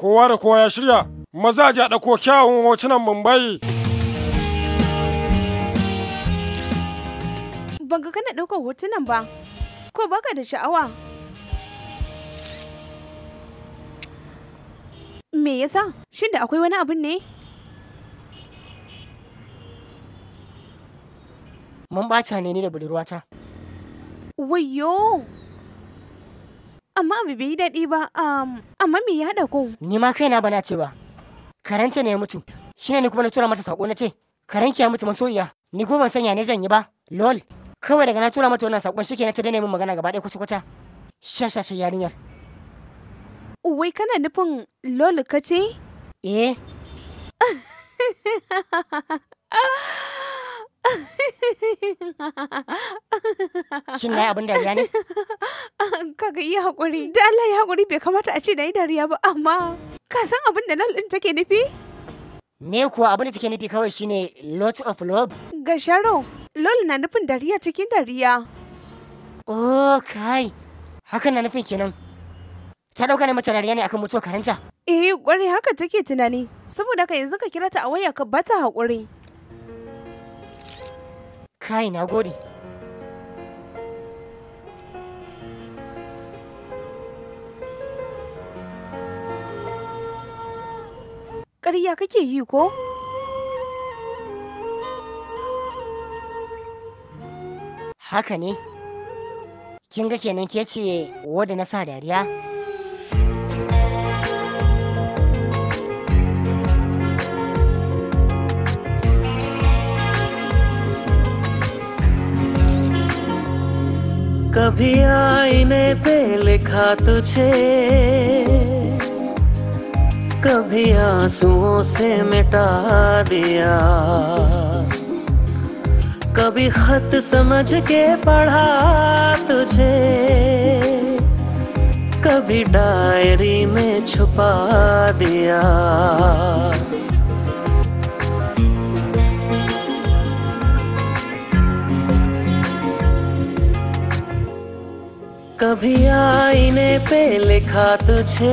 Kowa da kowa ya shirya, maza a ɗauko kyawun hotunan Mumbai. Ban ga kana ɗaukar hotunan ba, ko baka da sha'awa? Me yasa? Shin da akwai wani abin ne? Mun ɓata ne ni da budurwata. Wayyo! Amma abu bai yi daɗi ba, amma me ya haɗa ku? Ni ma kaina bana ce ba. Karanta ne ya mutu. Shine ni kuma na tura mata sako na ce, karanki ya mutu masoyiya. Ni kuma ban sanya ne zan yi ba. Lol. Kawai daga na tura mata wannan sakon shike na ta daina min magana gaba ɗaya kwata-kwata. Shashashe yarinyar. Wai kana nufin lol ka ce? Eh. Shin na yi abin dariya ne? Kaga yi haƙuri. Da Allah ya haƙuri bai kamata a ce na yi dariya ba, amma ka san abin da lol ɗin take nufi? Me kuwa abin da take nufi kawai shine lot of love. Ga Sharo, lol na nufin dariya cikin dariya. Oh, kai. Hakan na nufin kenan. Ta ɗauka ne mata dariya ne akan mutuwar karanta? Eh, ƙwarai haka take tunani. Saboda ka yanzu ka kira ta a waya ka bata haƙuri. Kai, na gode. Ƙarya kake yi ko? Haka ne. Kin ga kenan ke ce wadda na sa dariya? कभी आईने पे लिखा तुझे, कभी आंसुओं से मिटा दिया, कभी खत समझ के पढ़ा तुझे, कभी डायरी में छुपा दिया। कभी आईने पे लिखा तुझे,